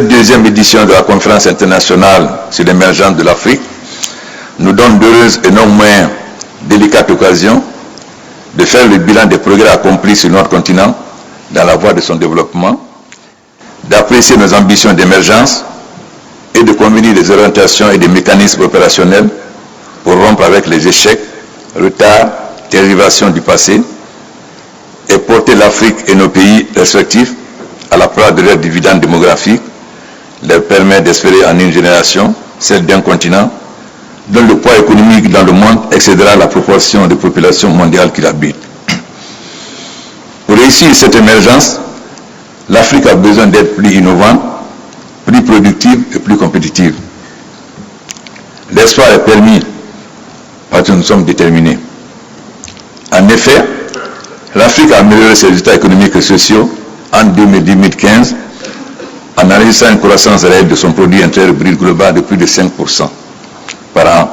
Cette deuxième édition de la conférence internationale sur l'émergence de l'Afrique nous donne d'heureuses et non moins délicates occasions de faire le bilan des progrès accomplis sur notre continent dans la voie de son développement, d'apprécier nos ambitions d'émergence et de convenir des orientations et des mécanismes opérationnels pour rompre avec les échecs, retards, dérivations du passé et porter l'Afrique et nos pays respectifs à la proie de leurs dividendes démographiques, leur permet d'espérer en une génération, celle d'un continent, dont le poids économique dans le monde excédera la proportion de population mondiale qui l'habite. Pour réussir cette émergence, l'Afrique a besoin d'être plus innovante, plus productive et plus compétitive. L'espoir est permis parce que nous sommes déterminés. En effet, l'Afrique a amélioré ses résultats économiques et sociaux en 2010-2015 en enregistrant une croissance réelle de son produit intérieur brut global de plus de 5% par an.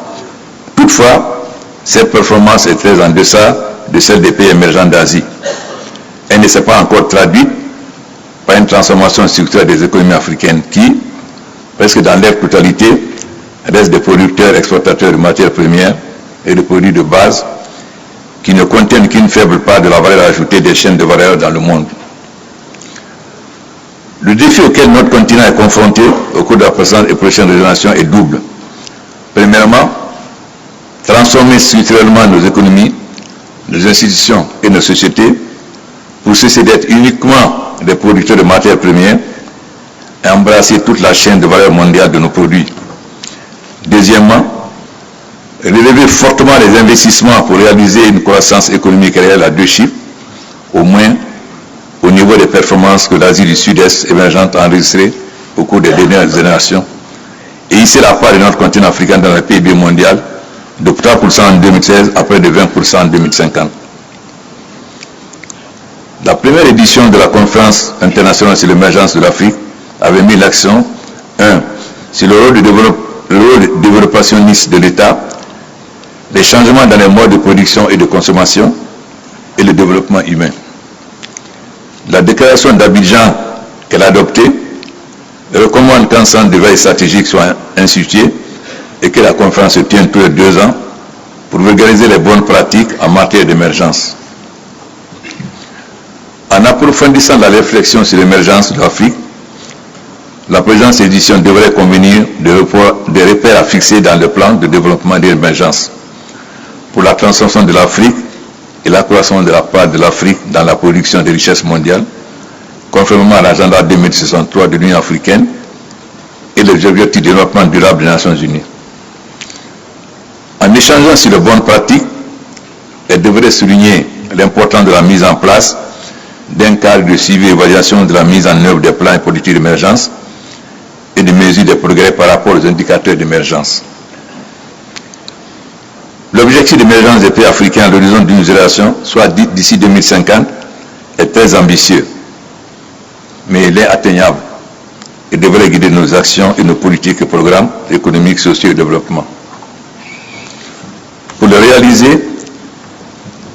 Toutefois, cette performance est très en deçà de celle des pays émergents d'Asie. Elle ne s'est pas encore traduite par une transformation structurelle des économies africaines qui, presque dans leur totalité, restent des producteurs exportateurs de matières premières et de produits de base qui ne contiennent qu'une faible part de la valeur ajoutée des chaînes de valeur dans le monde. Le défi auquel notre continent est confronté au cours de la présente et prochaine génération est double. Premièrement, transformer structurellement nos économies, nos institutions et nos sociétés pour cesser d'être uniquement des producteurs de matières premières et embrasser toute la chaîne de valeur mondiale de nos produits. Deuxièmement, relever fortement les investissements pour réaliser une croissance économique réelle à 2 chiffres, au moins au niveau des performances que l'Asie du Sud-Est émergente a enregistrées au cours des dernières générations, et hisser la part de notre continent africain dans le PIB mondial de 3% en 2016 à près de 20% en 2050. La première édition de la conférence internationale sur l'émergence de l'Afrique avait mis l'accent 1. Sur le rôle de développationniste de l'État, les changements dans les modes de production et de consommation et le développement humain. La déclaration d'Abidjan qu'elle a adoptée recommande qu'un centre de veille stratégique soit institué et que la conférence se tienne tous les 2 ans pour vulgariser les bonnes pratiques en matière d'émergence. En approfondissant la réflexion sur l'émergence de l'Afrique, la présente édition devrait convenir des repères à fixer dans le plan de développement de l'émergence pour la transformation de l'Afrique et l'accroissement de la part de l'Afrique dans la production des richesses mondiales, conformément à l'agenda 2063 de l'Union africaine et les objectifs de développement durable des Nations Unies. En échangeant sur les bonnes pratiques, elle devrait souligner l'importance de la mise en place d'un cadre de suivi et évaluation de la mise en œuvre des plans et politiques d'émergence et de mesures de progrès par rapport aux indicateurs d'émergence. L'objectif d'émergence des pays africains à l'horizon d'une génération, soit d'ici 2050, est très ambitieux, mais il est atteignable et devrait guider nos actions et nos politiques et programmes économiques, sociaux et de développement. Pour le réaliser,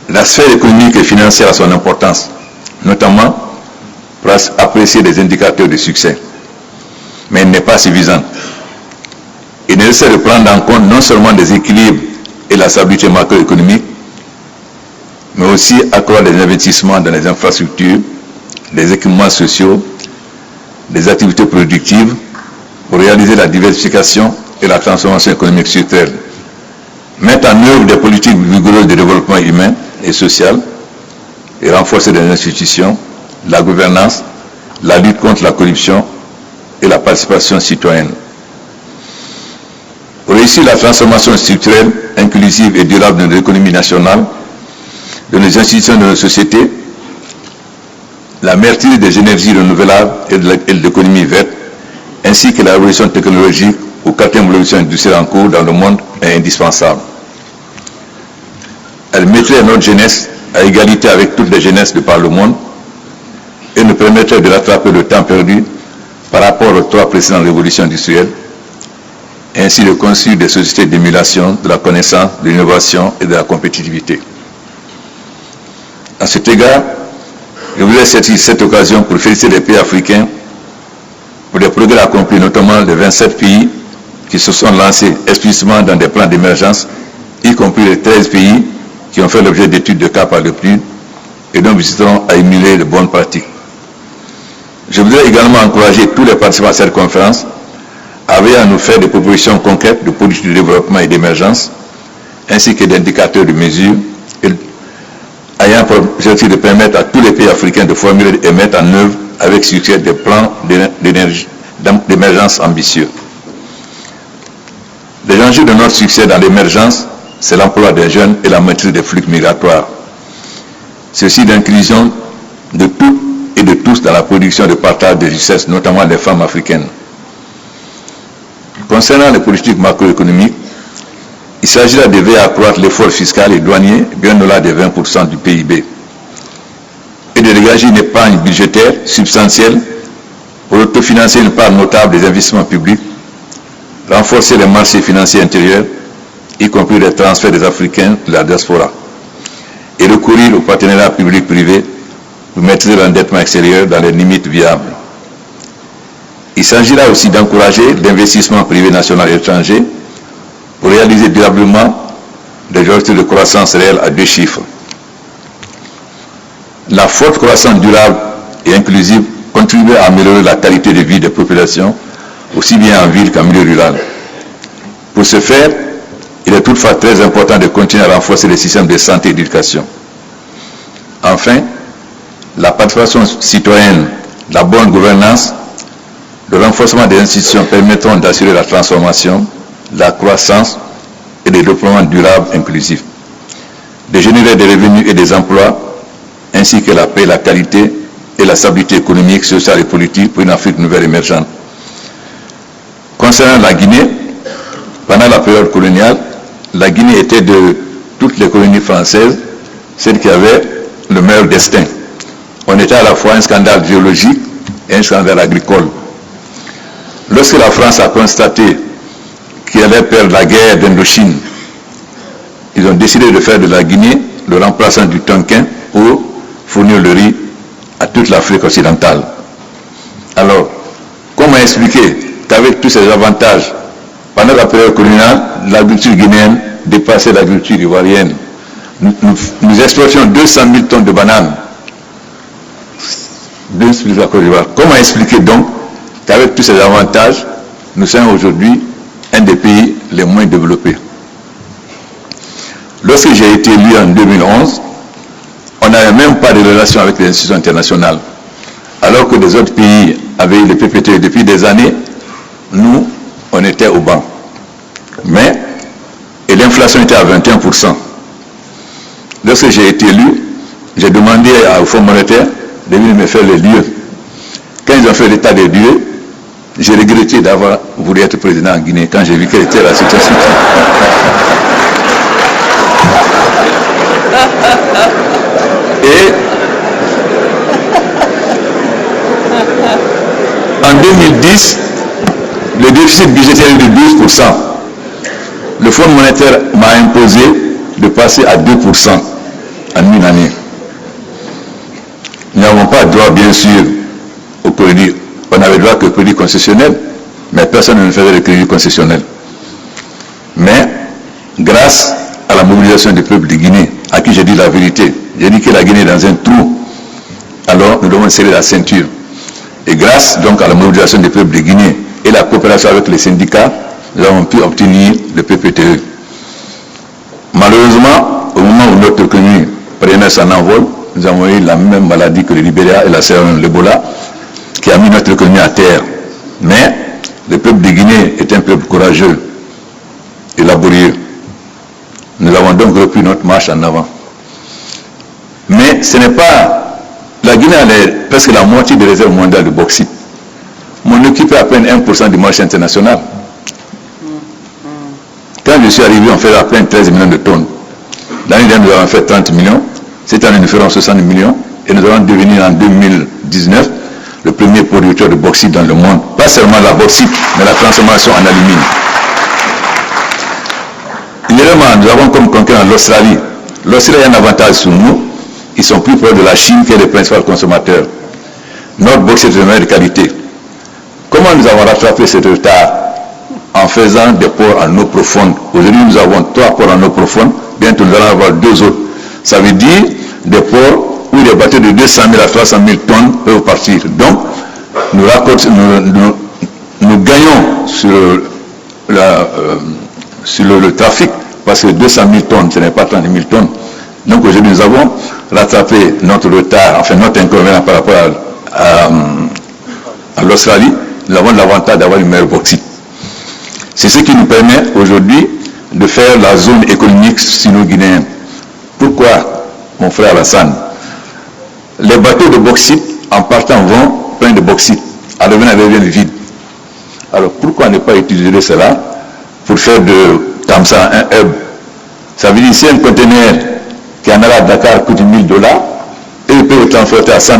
la sphère économique et financière a son importance, notamment pour apprécier des indicateurs de succès. Mais elle n'est pas suffisante. Il est nécessaire de prendre en compte non seulement des équilibres et la stabilité macroéconomique, mais aussi accroître les investissements dans les infrastructures, les équipements sociaux, les activités productives pour réaliser la diversification et la transformation économique structurelle. Mettre en œuvre des politiques vigoureuses de développement humain et social et renforcer les institutions, la gouvernance, la lutte contre la corruption et la participation citoyenne. Pour réussir la transformation structurelle, inclusive et durable de l'économie nationale, de nos institutions, de nos sociétés, la maîtrise des énergies renouvelables et de l'économie verte, ainsi que la révolution technologique ou 4e révolution industrielle en cours dans le monde est indispensable. Elle mettrait notre jeunesse à égalité avec toutes les jeunesses de par le monde et nous permettrait de rattraper le temps perdu par rapport aux 3 précédentes révolutions industrielles, et ainsi de construire des sociétés d'émulation de la connaissance, de l'innovation et de la compétitivité. À cet égard, je voudrais saisir cette occasion pour féliciter les pays africains pour les progrès accomplis, notamment les 27 pays qui se sont lancés explicitement dans des plans d'émergence, y compris les 13 pays qui ont fait l'objet d'études de cas par le PNUD et dont nous visiterons à émuler de bonnes pratiques. Je voudrais également encourager tous les participants à cette conférence à veiller à nous faire des propositions concrètes de politique de développement et d'émergence, ainsi que d'indicateurs de mesure, ayant pour objectif de permettre à tous les pays africains de formuler et mettre en œuvre avec succès des plans d'émergence ambitieux. Les enjeux de notre succès dans l'émergence, c'est l'emploi des jeunes et la maîtrise des flux migratoires. Ceci d'inclusion de toutes et de tous dans la production de partage de richesses, notamment des femmes africaines. Concernant les politiques macroéconomiques, il s'agira de veiller à accroître l'effort fiscal et douanier bien au-delà des 20% du PIB et de dégager une épargne budgétaire substantielle pour autofinancer une part notable des investissements publics, renforcer les marchés financiers intérieurs, y compris les transferts des Africains de la diaspora, et recourir au partenariat public-privé pour maîtriser l'endettement extérieur dans les limites viables. Il s'agira aussi d'encourager l'investissement privé national et étranger pour réaliser durablement des objectifs de croissance réelle à 2 chiffres. La forte croissance durable et inclusive contribue à améliorer la qualité de vie des populations, aussi bien en ville qu'en milieu rural. Pour ce faire, il est toutefois très important de continuer à renforcer les systèmes de santé et d'éducation. Enfin, la participation citoyenne, la bonne gouvernance, le renforcement des institutions permettront d'assurer la transformation, la croissance et le développement durable inclusif, de générer des revenus et des emplois, ainsi que la paix, la qualité et la stabilité économique, sociale et politique pour une Afrique nouvelle émergente. Concernant la Guinée, pendant la période coloniale, la Guinée était de toutes les colonies françaises celle qui avait le meilleur destin. On était à la fois un scandale géologique et un scandale agricole. Lorsque la France a constaté qu'il allait perdre la guerre d'Indochine, ils ont décidé de faire de la Guinée le remplaçant du Tonkin pour fournir le riz à toute l'Afrique occidentale. Alors, comment expliquer qu'avec tous ces avantages, pendant la période coloniale, l'agriculture guinéenne dépassait l'agriculture ivoirienne? Nous exportions 200 000 tonnes de bananes. Comment expliquer donc qu'avec tous ces avantages, nous sommes aujourd'hui un des pays les moins développés? Lorsque j'ai été élu en 2011, on n'avait même pas de relations avec les institutions internationales. Alors que les autres pays avaient eu les PPT depuis des années, nous, on était au banc. Et l'inflation était à 21%. Lorsque j'ai été élu, j'ai demandé au Fonds monétaire de venir me faire les lieux. Quand ils ont fait l'état des lieux, j'ai regretté d'avoir voulu être président en Guinée quand j'ai vu quelle était la situation. Et en 2010, le déficit budgétaire est de 12%. Le Fonds monétaire m'a imposé de passer à 2% en une année. Nous n'avons pas droit, bien sûr, au crédit. On n'avait droit que au crédit concessionnel, mais personne ne faisait le crédit concessionnel. Mais, grâce à la mobilisation du peuple de Guinée, à qui j'ai dit la vérité, j'ai dit que la Guinée est dans un trou, alors nous devons serrer la ceinture. Et grâce donc à la mobilisation du peuple de Guinée et la coopération avec les syndicats, nous avons pu obtenir le PPTE. Malheureusement, au moment où notre économie prenait son envol, nous avons eu la même maladie que le Libéria et la Sierra Leone, l'Ebola, qui a mis notre économie à terre. Mais le peuple de Guinée est un peuple courageux et laborieux. Nous avons donc repris notre marche en avant. Mais ce n'est pas... La Guinée a presque la moitié des réserves mondiales de bauxite. Mais on occupait à peine 1% du marché international. Quand je suis arrivé, on fait à peine 13 millions de tonnes. L'année dernière, nous avons fait 30 millions. Cette année, nous ferons 60 millions. Et nous allons devenir en 2019 le premier producteur de bauxite dans le monde. Pas seulement la bauxite, mais la transformation en alumine. Évidemment, nous avons comme concurrent l'Australie. L'Australie a un avantage sur nous. Ils sont plus proches de la Chine qui est le principal consommateur. Notre bauxite est de meilleure qualité. Comment comment nous avons rattrapé ce retard? En faisant des ports en eau profonde. Aujourd'hui, nous avons 3 ports en eau profonde. Bientôt, nous allons avoir 2 autres. Ça veut dire des ports où des bateaux de 200 000 à 300 000 tonnes peuvent partir. Donc, nous gagnons sur le trafic, parce que 200 000 tonnes, ce n'est pas 30 000 tonnes. Donc aujourd'hui, nous avons rattrapé notre retard, enfin notre inconvénient par rapport à l'Australie. Nous avons l'avantage d'avoir une meilleure bauxite. C'est ce qui nous permet aujourd'hui de faire la zone économique sino-guinéenne. Pourquoi, mon frère Alassane? Les bateaux de bauxite, en partant, vont plein de bauxite. À revenir, ils reviennent vides. Alors pourquoi ne pas utiliser cela pour faire de Kamsar un hub? Ça veut dire si un conteneur qui en a à Dakar coûte $1000, et il peut le transporter à $100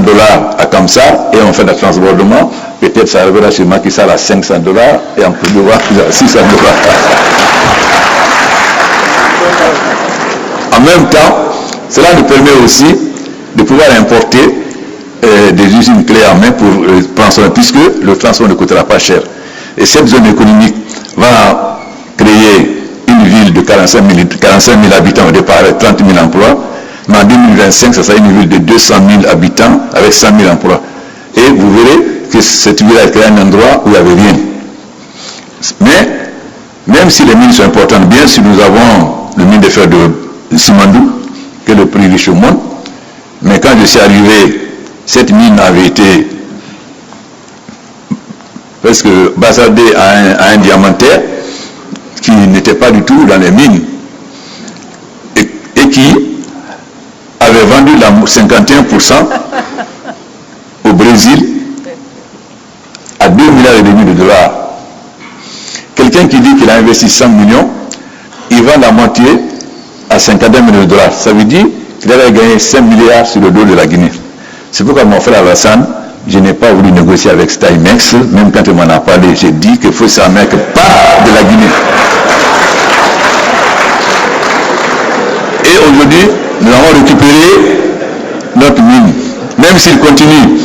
à Kamsar, et on fait le transbordement, peut-être ça arrivera chez Macky Sall à $500, et on peut le voir à $600. En même temps, cela nous permet aussi de pouvoir importer des usines clés en main pour transformer, puisque le transport ne coûtera pas cher. Et cette zone économique va créer une ville de 45 000 habitants au départ avec 30 000 emplois, mais en 2025, ça sera une ville de 200 000 habitants avec 100 000 emplois. Et vous verrez que cette ville a créé un endroit où il n'y avait rien. Mais, même si les mines sont importantes, bien sûr nous avons le mine de fer de Simandou, qui est le plus riche au monde, mais quand je suis arrivé, cette mine avait été presque bazardée à un diamantaire qui n'était pas du tout dans les mines et qui avait vendu la 51% au Brésil à 2,5 milliards de dollars. Quelqu'un qui dit qu'il a investi 100 millions, il vend la moitié à 51 millions de dollars. Ça veut dire qu'il avait gagné 5 milliards sur le dos de la Guinée. C'est pourquoi mon frère Alassane, je n'ai pas voulu négocier avec Steinmex, même quand il m'en a parlé, j'ai dit qu'il faut ça mec pas de la Guinée. Et aujourd'hui, nous avons récupéré notre mine. Même s'il continue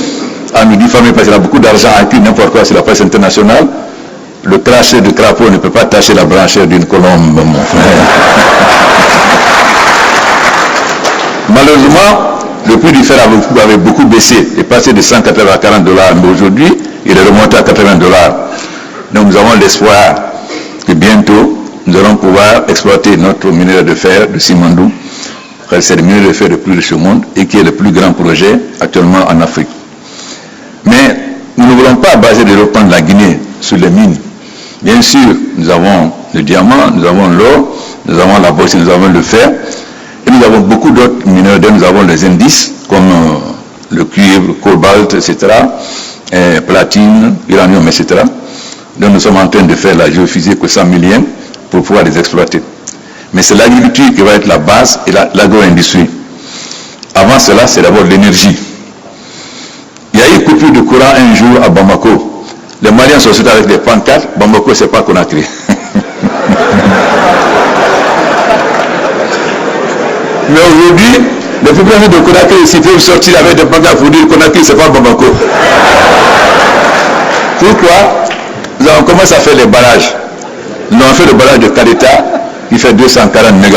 à nous diffamer parce qu'il a beaucoup d'argent acquis n'importe quoi sur la presse internationale, le crachet de crapaud ne peut pas tacher la blancheur d'une colombe, mon frère. Malheureusement, le prix du fer avait beaucoup baissé, est passé de 180 à 40 $, mais aujourd'hui, il est remonté à 80 $. Donc nous avons l'espoir que bientôt, nous allons pouvoir exploiter notre minerai de fer de Simandou, c'est le minerai de fer le plus riche au monde et qui est le plus grand projet actuellement en Afrique. Mais nous ne voulons pas baser le développement de la Guinée sur les mines. Bien sûr, nous avons le diamant, nous avons l'or, nous avons la bauxite, nous avons le fer, et nous avons beaucoup d'autres minéraux. Nous avons les indices comme le cuivre, le cobalt, etc., platine, uranium, etc. Donc nous sommes en train de faire la géophysique au 100 millième pour pouvoir les exploiter. Mais c'est l'agriculture qui va être la base et l'agro-industrie. Avant cela, c'est d'abord l'énergie. Il y a eu coupure de courant un jour à Bamako. Les Maliens sont sortis avec des pancartes. Bamako, c'est pas Conakry. Mais aujourd'hui, les populations de Conakry ici peuvent sortir avec des pancartes pour dire Conakry, c'est pas Bamako. Pourquoi? Nous avons commencé à faire les barrages. Nous avons fait le barrage de Kaleta qui fait 240 MW.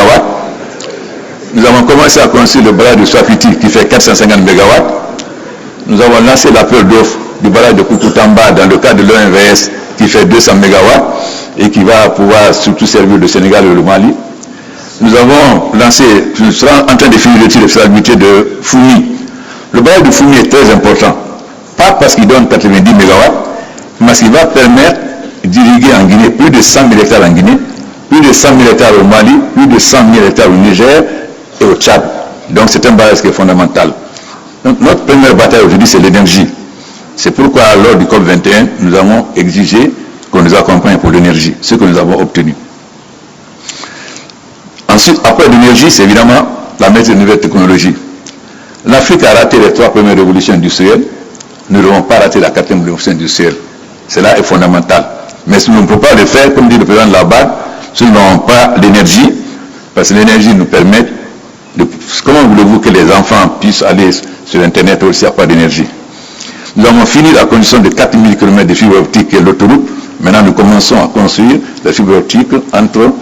Nous avons commencé à construire le barrage de Swapiti qui fait 450 MW. Nous avons lancé l'appel d'offres du barrage de Kukutamba dans le cadre de l'OMVS qui fait 200 MW et qui va pouvoir surtout servir le Sénégal et le Mali. Nous avons lancé, nous sommes en train de finir l'étude de faisabilité de Foumi. Le barrage de Foumi est très important, pas parce qu'il donne 90 MW, mais parce qu'il va permettre d'irriguer en Guinée plus de 100 000 hectares en Guinée, plus de 100 000 hectares au Mali, plus de 100 000 hectares au Niger et au Tchad. Donc c'est un barrage qui est fondamental. Donc notre première bataille aujourd'hui, c'est l'énergie. C'est pourquoi lors du COP21, nous avons exigé qu'on nous accompagne pour l'énergie, ce que nous avons obtenu. Ensuite, après l'énergie, c'est évidemment la maîtrise de nouvelles technologies. L'Afrique a raté les 3 premières révolutions industrielles. Nous n'avons pas raté la 4e révolution industrielle. Cela est fondamental. Mais si nous ne pouvons pas le faire, comme dit le président de la BAD, si nous n'avons pas l'énergie, parce que l'énergie nous permet de... Comment voulez-vous que les enfants puissent aller sur Internet aussi s'il n'y a pas d'énergie? Nous avons fini la construction de 4000 km de fibre optique et l'autoroute. Maintenant, nous commençons à construire la fibre optique entre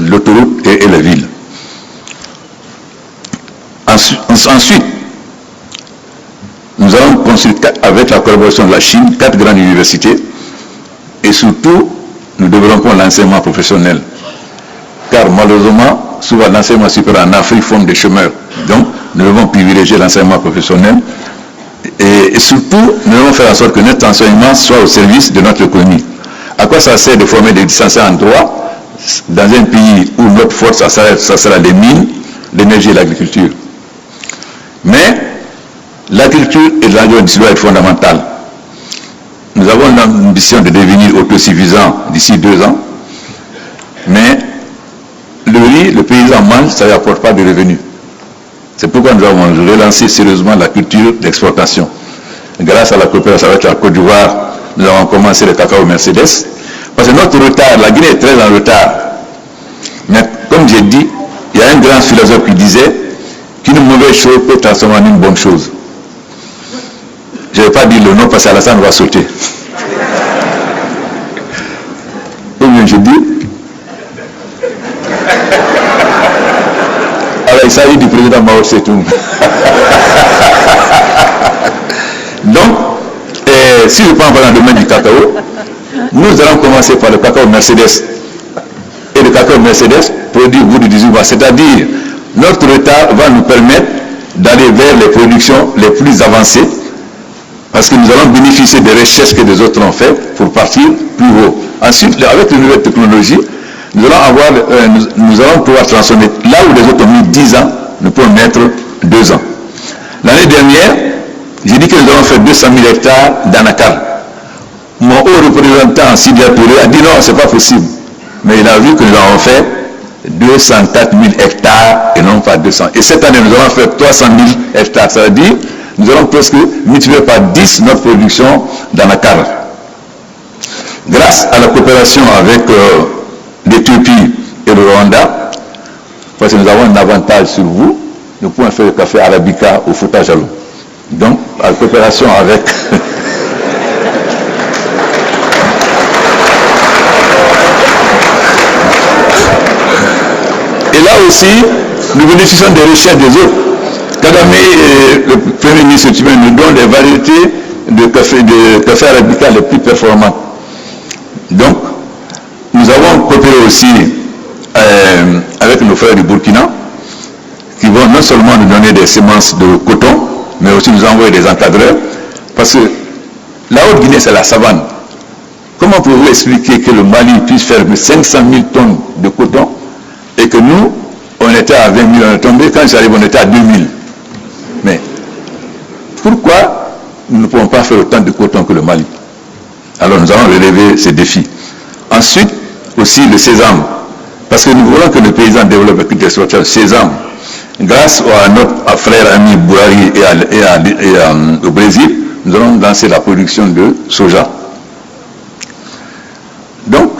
l'autoroute et les villes. Ensuite, nous allons construire avec la collaboration de la Chine 4 grandes universités et surtout, nous développons l'enseignement professionnel. Car malheureusement, souvent l'enseignement supérieur en Afrique forme des chômeurs. Donc, nous devons privilégier l'enseignement professionnel et surtout, nous devons faire en sorte que notre enseignement soit au service de notre économie. À quoi ça sert de former des licenciés en droit dans un pays où notre force, ça sera les mines, l'énergie et l'agriculture? Mais l'agriculture et l'agriculture doivent être fondamentales. Nous avons l'ambition de devenir autosuffisants d'ici 2 ans, mais le riz, le paysan mange, ça ne rapporte pas de revenus. C'est pourquoi nous avons relancé sérieusement la culture d'exportation. Grâce à la coopération avec la Côte d'Ivoire, nous avons commencé le cacao Mercedes. Parce que notre retard, la Guinée est très en retard. Mais comme j'ai dit, il y a un grand philosophe qui disait qu'une mauvaise chose peut transformer en une bonne chose. Je ne vais pas dire le nom parce qu'Alassane va sauter. Ou bien je dis. Alors il s'agit du président Mao Tse-tung. Donc, si je prends dans le domaine du cacao, nous allons commencer par le cacao Mercedes. Et le cacao Mercedes produit au bout de 18 mois. C'est-à-dire, notre retard va nous permettre d'aller vers les productions les plus avancées parce que nous allons bénéficier des recherches que les autres ont faites pour partir plus haut. Ensuite, avec les nouvelles technologies, nous allons pouvoir transformer. Là où les autres ont mis 10 ans, nous pouvons mettre 2 ans. L'année dernière, j'ai dit que nous allons faire 200 000 hectares d'anacarde. Mon haut représentant, Sidi Touré, a dit non, ce n'est pas possible. Mais il a vu que nous avons fait 204 000 hectares et non pas 200. Et cette année, nous allons faire 300 000 hectares. Ça veut dire nous allons presque multiplier par 10 notre production d'anacarde. Grâce à la coopération avec l'Éthiopie et le Rwanda, parce que nous avons un avantage sur vous, nous pouvons faire le café arabica au Fouta Djallon. Donc, la coopération avec et là aussi, nous bénéficions des recherches des autres. Kagame, le Premier ministre Tchibé, nous donne les variétés de café arabica les plus performantes. Donc, nous avons coopéré aussi avec nos frères du Burkina, qui vont non seulement nous donner des semences de coton, mais aussi nous envoyer des encadreurs, parce que la Haute-Guinée, c'est la savane. Comment pouvez-vous expliquer que le Mali puisse faire 500 000 tonnes de coton et que nous, on était à 20 000, on est tombé, quand j'arrive, on était à 2 000. Mais pourquoi nous ne pouvons pas faire autant de coton que le Mali? Alors nous allons relever ces défis. Ensuite, aussi le sésame, parce que nous voulons que le paysan développe le sésame. Grâce à notre frère ami Bouhari et au Brésil, nous allons lancer la production de soja. Donc,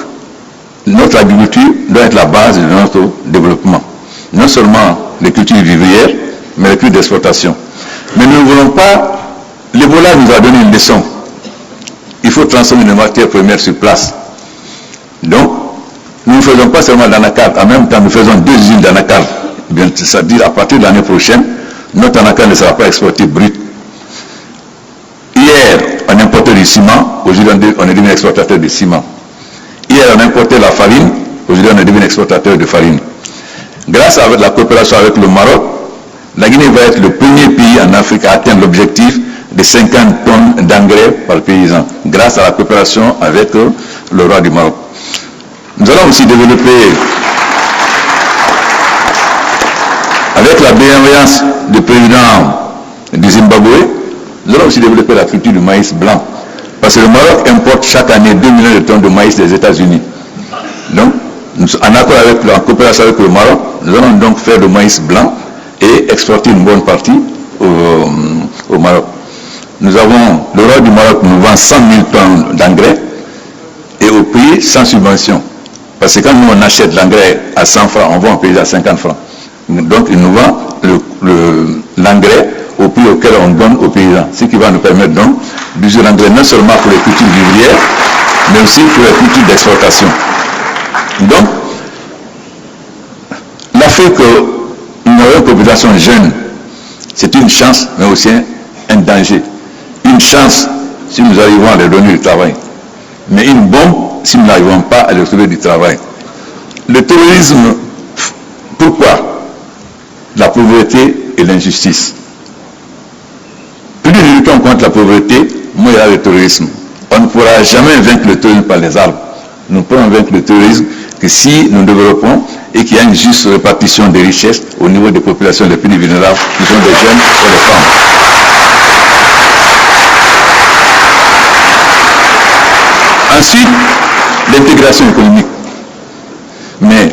notre agriculture doit être la base de notre développement. Non seulement les cultures vivrières, mais les cultures d'exportation. Mais nous ne voulons pas... L'Ebola nous a donné une leçon. Il faut transformer les matières premières sur place. Donc, nous ne faisons pas seulement d'anacarde, en même temps nous faisons 2 usines d'anacarde. C'est-à-dire à partir de l'année prochaine, notre anacarde ne sera pas exportée brute. Hier, on importait du ciment, aujourd'hui on est devenu exportateur de ciment. Hier, on importait la farine, aujourd'hui on est devenu exportateur de farine. Grâce à la coopération avec le Maroc, la Guinée va être le premier pays en Afrique à atteindre l'objectif de 50 tonnes d'engrais par paysan, grâce à la coopération avec le roi du Maroc. Nous allons aussi développer, avec la bienveillance du président du Zimbabwe, nous allons aussi développer la culture du maïs blanc. Parce que le Maroc importe chaque année 2 millions de tonnes de maïs des États-Unis. Donc, en accord avec, en coopération avec le Maroc, nous allons donc faire le maïs blanc et exporter une bonne partie au Maroc. Nous avons, le roi du Maroc nous vend 100 000 tonnes d'engrais et au prix sans subvention. Parce que quand nous on achète l'engrais à 100 francs, on vend au pays à 50 francs. Donc il nous vend l'engrais au prix auquel on donne aux paysans, ce qui va nous permettre donc d'user l'engrais non seulement pour les cultures vivrières, mais aussi pour les cultures d'exportation. Donc, l'Afrique, une population jeune, c'est une chance, mais aussi un danger. Une chance si nous arrivons à leur donner du travail, mais une bombe si nous n'arrivons pas à leur trouver du travail. Le terrorisme, pourquoi? La pauvreté et l'injustice. Plus nous luttons contre la pauvreté, moins il y a le terrorisme. On ne pourra jamais vaincre le terrorisme par les armes. Nous ne pourrons vaincre le terrorisme que si nous développons et qu'il y a une juste répartition des richesses au niveau des populations les plus vulnérables, qui sont des jeunes et des femmes. Ensuite, l'intégration économique. Mais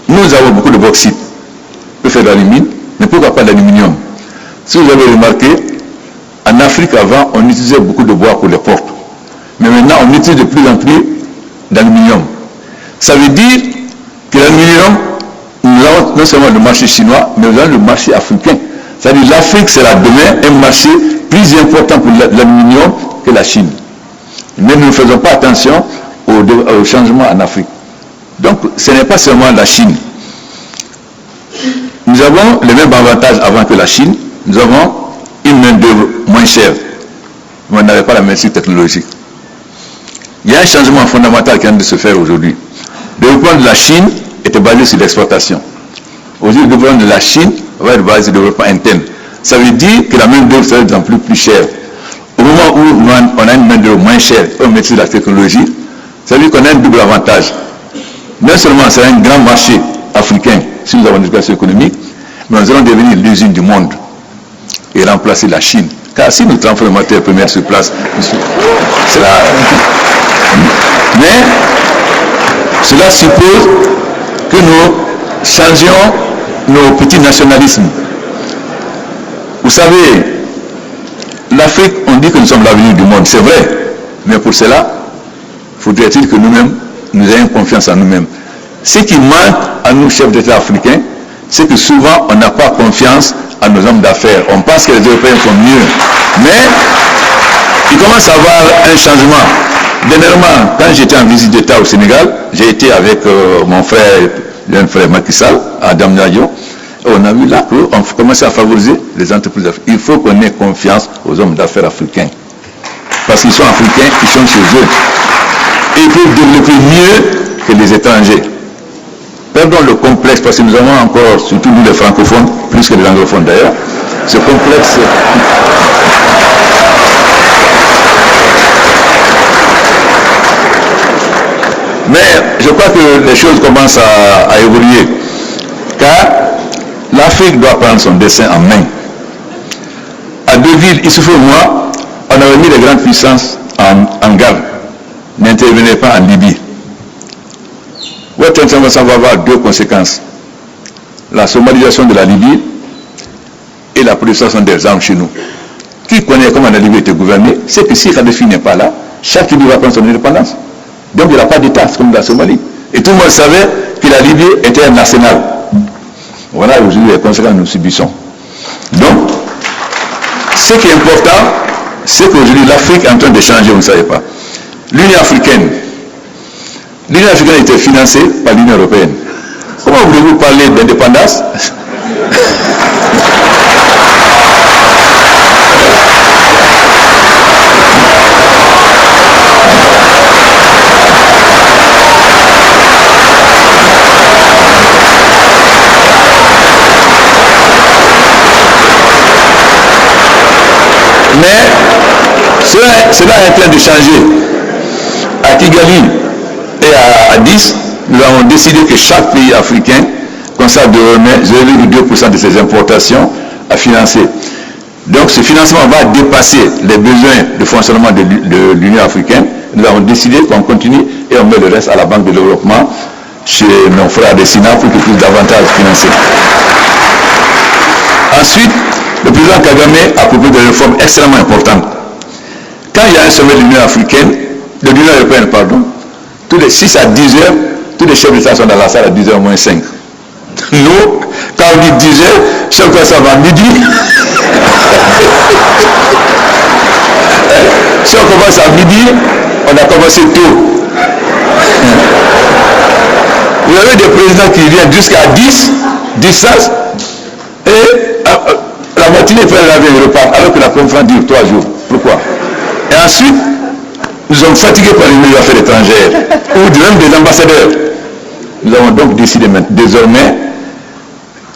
nous avons beaucoup de bauxite. On peut faire de l'alumine, mais pourquoi pas de l'aluminium? Si vous avez remarqué, en Afrique avant, on utilisait beaucoup de bois pour les portes. Mais maintenant, on utilise de plus en plus d'aluminium. Ça veut dire que l'aluminium, nous avons non seulement le marché chinois, mais nous avons le marché africain. C'est-à-dire que l'Afrique sera demain un marché plus important pour l'aluminium que la Chine. Mais nous ne faisons pas attention au changement en Afrique. Donc, ce n'est pas seulement la Chine. Nous avons les mêmes avantages avant que la Chine. Nous avons une main-d'œuvre moins chère. Mais on n'avait pas la maîtrise technologique. Il y a un changement fondamental qui vient de se faire aujourd'hui. Le développement de la Chine était basé sur l'exploitation. Aujourd'hui, le développement de la Chine va être basé sur le développement interne. Ça veut dire que la main-d'œuvre sera de plus en plus chère. Au moment où on a une main-d'œuvre moins chère, on maîtrise la technologie, ça veut dire qu'on a un double avantage. Non seulement c'est un grand marché africain si nous avons une éducation économique, mais nous allons devenir l'usine du monde et remplacer la Chine. Car si nous transformons les matières premières sur place, mais cela suppose que nous changions nos petits nationalismes. Vous savez, l'Afrique, on dit que nous sommes l'avenir du monde, c'est vrai, mais pour cela, faudrait-il que nous-mêmes, nous ayons confiance en nous-mêmes. Ce qui manque à nous, chefs d'État africains, c'est que souvent, on n'a pas confiance à nos hommes d'affaires. On pense que les Européens font mieux. Mais, il commence à y avoir un changement. Dernièrement, quand j'étais en visite d'État au Sénégal, j'ai été avec mon frère Macky Sall, à Damnadio. On a vu là qu'on commence à favoriser les entreprises africaines. Il faut qu'on ait confiance aux hommes d'affaires africains. Parce qu'ils sont africains, ils sont chez eux. Et ils peuvent développer mieux que les étrangers. Perdons le complexe, parce que nous avons encore, surtout nous les francophones, plus que les anglophones d'ailleurs, ce complexe. Mais je crois que les choses commencent à évoluer. Car l'Afrique doit prendre son destin en main. À Deville, Issoufou-Moi, on avait mis les grandes puissances en garde. N'intervenez pas en Libye. Votre intervention va avoir deux conséquences. La somalisation de la Libye et la production des armes chez nous. Qui connaît comment la Libye était gouvernée, c'est que si Kadhafi n'est pas là, chaque Libye va prendre son indépendance. Donc il n'y a pas d'État, c'est comme la Somalie. Et tout le monde savait que la Libye était un arsenal. Voilà aujourd'hui les conséquences que nous subissons. Donc, ce qui est important, c'est qu'aujourd'hui l'Afrique est en train de changer, vous ne savez pas. L'Union africaine était financée par l'Union européenne. Comment voulez-vous parler d'indépendance? Mais cela est en train de changer. À Kigali et à Addis, nous avons décidé que chaque pays africain consacre désormais 0,2% de ses importations à financer. Donc ce financement va dépasser les besoins de fonctionnement de l'Union africaine. Nous avons décidé qu'on continue et on met le reste à la Banque de développement chez nos frères de Sina pour qu'ils puissent davantage financer. Ensuite, le président Kagame a proposé des réformes extrêmement importantes. Quand il y a un sommet de l'Union africaine, de l'Union européenne, pardon, tous les 6 à 10 heures, tous les chefs d'État sont dans la salle à 10h moins 5. Nous, quand on disait, chaque fois ça va midi, si on commence à midi, on a commencé tôt. Vous avez des présidents qui viennent jusqu'à 10 et la matinée, il faut laver le repas, alors que la conférence dure 3 jours. Pourquoi? Et ensuite, nous sommes fatigués par les ministres des Affaires étrangères, ou même des ambassadeurs. Nous avons donc décidé désormais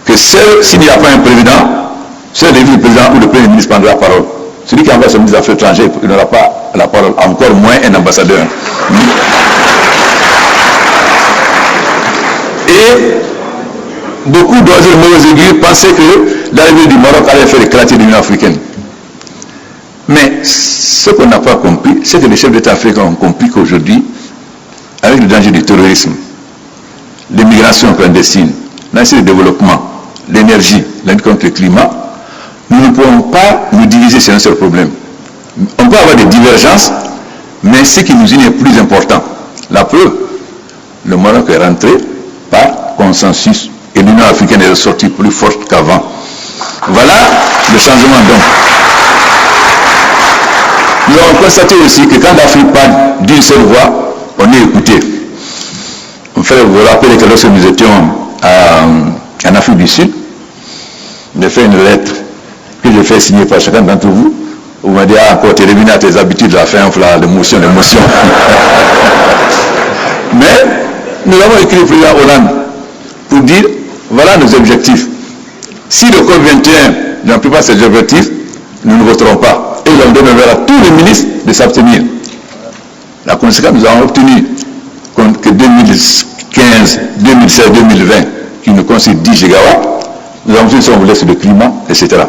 que seul, s'il n'y a pas un président, seul le vice-président ou le premier ministre prendra la parole. Celui qui envoie son ministre des Affaires étrangères, il n'aura pas la parole, encore moins un ambassadeur. Et beaucoup d'oiseaux de mauvais augure pensaient que l'arrivée du Maroc allait faire éclater l'Union africaine. Mais ce qu'on n'a pas compris, c'est que les chefs d'État africains ont compris qu'aujourd'hui, avec le danger du terrorisme, l'immigration clandestine, l'accès au développement, l'énergie, la lutte contre le climat, nous ne pouvons pas nous diviser sur un seul problème. On peut avoir des divergences, mais ce qui nous unit est plus important. La preuve, le Maroc est rentré par consensus et l'Union africaine est ressortie plus forte qu'avant. Voilà le changement donc. Nous avons constaté aussi que quand l'Afrique parle d'une seule voix, on est écouté. Vous vous rappelez que lorsque nous étions en Afrique du Sud, j'ai fait une lettre que j'ai fait signer par chacun d'entre vous. Vous m'avez dit, encore, tu es revenu à tes habitudes, la fin, l'émotion. Mais nous avons écrit au président Hollande pour dire, voilà nos objectifs. Si le COP 21 n'emplit pas ces objectifs, nous ne voterons pas. Et on demandera à tous les ministres de s'abstenir. La conséquence, nous avons obtenu que 2015, 2016, 2020, qui nous concerne 10 gigawatts, nous avons fait si on voulait sur le climat, etc.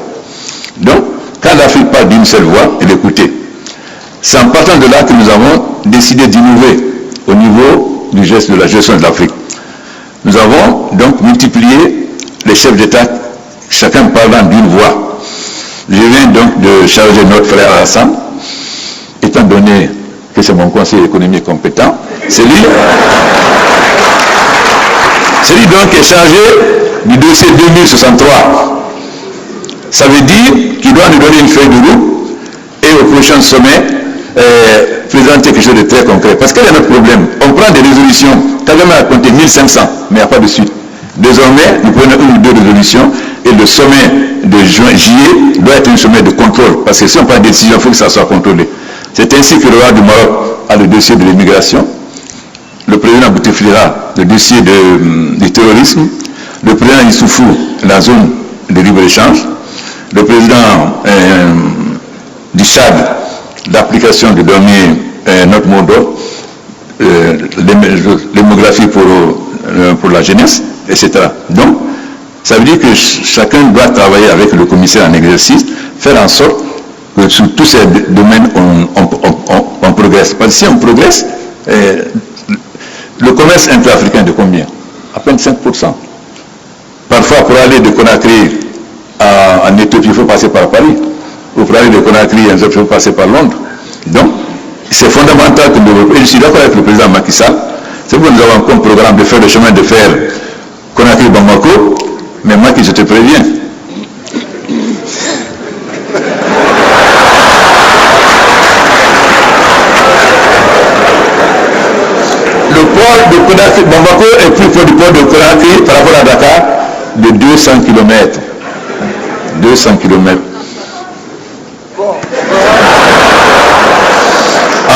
Donc, quand l'Afrique parle d'une seule voix, elle est écoutée. C'est en partant de là que nous avons décidé d'innover au niveau du geste de la gestion de l'Afrique. Nous avons donc multiplié les chefs d'État, chacun parlant d'une voix. Je viens donc de charger notre frère Hassan, étant donné que c'est mon conseiller économique compétent. C'est lui donc qui est chargé du dossier 2063. Ça veut dire qu'il doit nous donner une feuille de route et au prochain sommet présenter quelque chose de très concret. Parce qu'il y a notre problème. On prend des résolutions. Kagame a compté 1500, mais il n'y a pas de suite. Désormais, nous prenons une ou deux résolutions et le sommet de juillet doit être un sommet de contrôle. Parce que si on prend des décisions, il faut que ça soit contrôlé. C'est ainsi que le roi du Maroc a le dossier de l'immigration, le président Bouteflika, le dossier du terrorisme, le président Issoufou, la zone de libre-échange, le président du Tchad, l'application du dernier notre mot d'ordre, l'hémographie pour la jeunesse, etc. Donc, ça veut dire que chacun doit travailler avec le commissaire en exercice, faire en sorte que sur tous ces domaines, on progresse. Parce que si on progresse, le commerce intra-africain de combien? À peine 5%. Parfois, pour aller de Conakry en Éthiopie, il faut passer par Paris. Ou pour aller de Conakry en Éthiopie, il faut passer par Londres. Donc, c'est fondamental que nous... Et je suis d'accord avec le président Macky Sall. C'est pourquoi nous avons comme programme de faire le chemin de fer Conakry-Bamako. Mais Macky, je te préviens. Le port de Conakry-Bamako est plus près du port de Conakry par rapport à Dakar de 200 km. 200 km.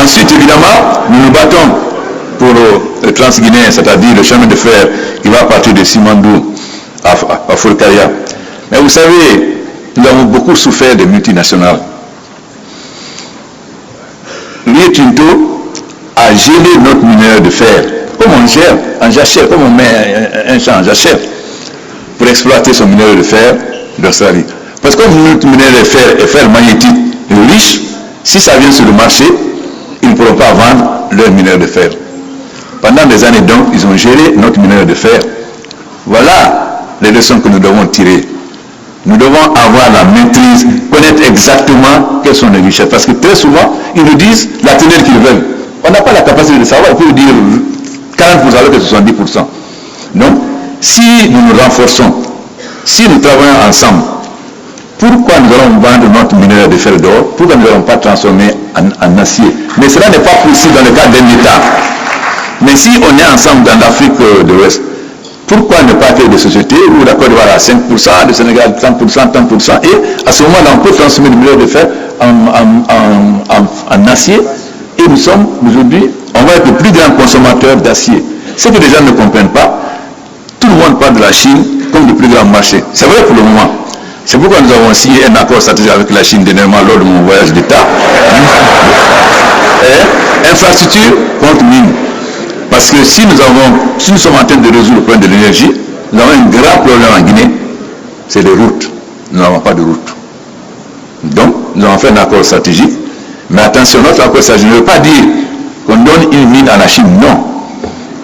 Ensuite, évidemment, nous nous battons pour le Transguinéen, c'est-à-dire le chemin de fer qui va partir de Simandou à Folkaria. Mais vous savez, nous avons beaucoup souffert des multinationales. Rio Tinto a gelé notre minerai de fer. Comme on gère en jachère, comme on met un champ en jachère, pour exploiter son minerai de fer d'Australie. Parce que notre minerai de fer est fer magnétique riche, si ça vient sur le marché, ils ne pourront pas vendre leur minerai de fer. Pendant des années donc, ils ont géré notre minerai de fer. Voilà les leçons que nous devons tirer. Nous devons avoir la maîtrise, connaître exactement quelles sont les richesses. Parce que très souvent, ils nous disent la teneur qu'ils veulent. On n'a pas la capacité de savoir, on peut dire 40% alors que 70%. Donc, si nous nous renforçons, si nous travaillons ensemble, pourquoi nous allons vendre notre minerai de fer d'or? Pourquoi nous n'allons pas transformer en acier? Mais cela n'est pas possible dans le cadre d'un État. Mais si on est ensemble dans l'Afrique de l'Ouest, pourquoi ne pas créer des sociétés où la Côte d'Ivoire a 5%, le Sénégal 30%, 30%, et à ce moment-là, on peut transformer le minerai de fer en acier, et nous sommes aujourd'hui, on va être le plus grand consommateur d'acier. Ce que les gens ne comprennent pas, tout le monde parle de la Chine comme le plus grand marché. C'est vrai pour le moment. C'est pourquoi nous avons signé un accord stratégique avec la Chine dernièrement lors de mon voyage d'État. Infrastructure contre mine. Parce que si nous sommes en train de résoudre le problème de l'énergie, nous avons un grand problème en Guinée, c'est les routes. Nous n'avons pas de route. Donc, nous avons fait un accord stratégique. Mais attention, notre accord stratégique ne veut pas dire qu'on donne une mine à la Chine. Non.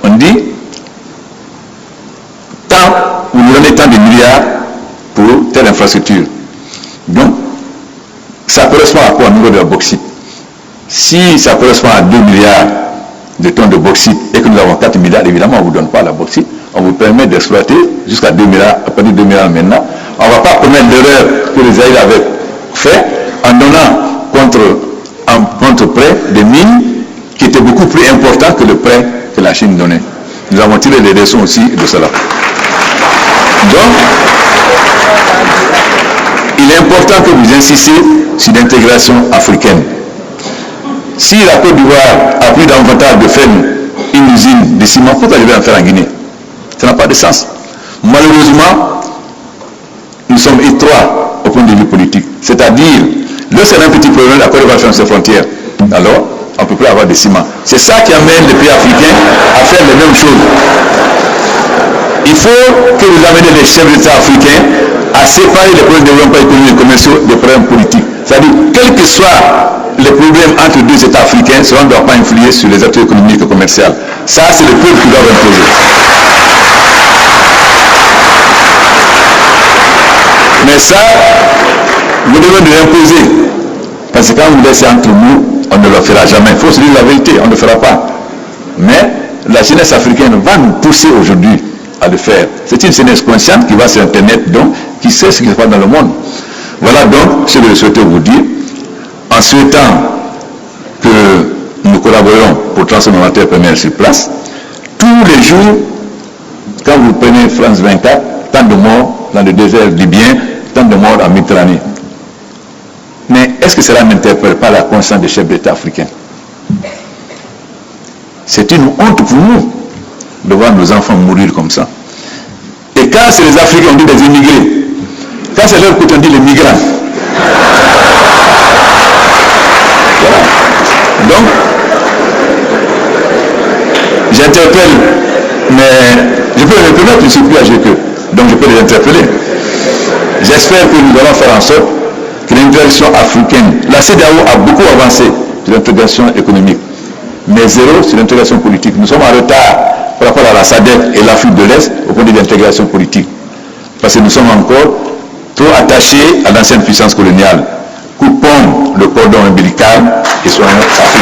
On dit, vous nous donnez tant de milliards pour telle infrastructure. Donc, ça correspond à quoi au niveau de la bauxite? Si ça correspond à 2 milliards de tonnes de bauxite et que nous avons 4 milliards, évidemment, on ne vous donne pas la bauxite. On vous permet d'exploiter jusqu'à 2 milliards, à partir de 2 milliards maintenant. On ne va pas commettre l'erreur que les Aïrs avaient fait en donnant contre prêt des mines qui étaient beaucoup plus importants que le prêt que la Chine donnait. Nous avons tiré les leçons aussi de cela. Donc, il est important que vous insistiez sur l'intégration africaine. Si la Côte d'Ivoire a pris davantage de faire une usine de ciment, pourquoi je vais en faire en Guinée? Ça n'a pas de sens. Malheureusement, nous sommes étroits au point de vue politique. C'est-à-dire, lorsqu'il y a un petit problème, la Côte d'Ivoire ferme ses frontières. Alors, on ne peut plus avoir de ciment. C'est ça qui amène les pays africains à faire les mêmes choses. Il faut que vous amenez les chefs d'État africains à séparer les problèmes de développement économique et commerciaux des problèmes politiques. C'est-à-dire, quels que soient les problèmes entre deux États africains, cela ne doit pas influer sur les acteurs économiques et commerciaux. Ça, c'est le peuple qui doit imposer. Mais ça, vous devez nous l'imposer. Parce que quand vous laissez entre nous, on ne le fera jamais. Il faut se dire la vérité, on ne le fera pas. Mais la jeunesse africaine va nous pousser aujourd'hui à le faire. C'est une jeunesse consciente qui va sur Internet, donc, qui sait ce qui se passe dans le monde. Voilà donc ce que je souhaitais vous dire, en souhaitant que nous collaborions pour transformer la terre première sur place. Tous les jours, quand vous prenez France 24, tant de morts dans le désert libyen, tant de morts en Méditerranée. Mais est-ce que cela n'interpelle pas la conscience des chefs d'État africains? C'est une honte pour nous de voir nos enfants mourir comme ça. Et quand c'est les Africains, on dit des immigrés. Quand c'est leur côté, on dit les migrants. Voilà. Donc, j'interpelle, mais je peux les permettre, je ne suis plus âgé qu'eux. Donc je peux les interpeller. J'espère que nous allons faire en sorte que l'intégration africaine, la CEDEAO a beaucoup avancé sur l'intégration économique, mais zéro sur l'intégration politique. Nous sommes en retard par rapport à la SADC et l'Afrique de l'Est au point de l'intégration politique. Parce que nous sommes encore trop attachés à l'ancienne puissance coloniale. Coupons le cordon ombilical et soyons africains.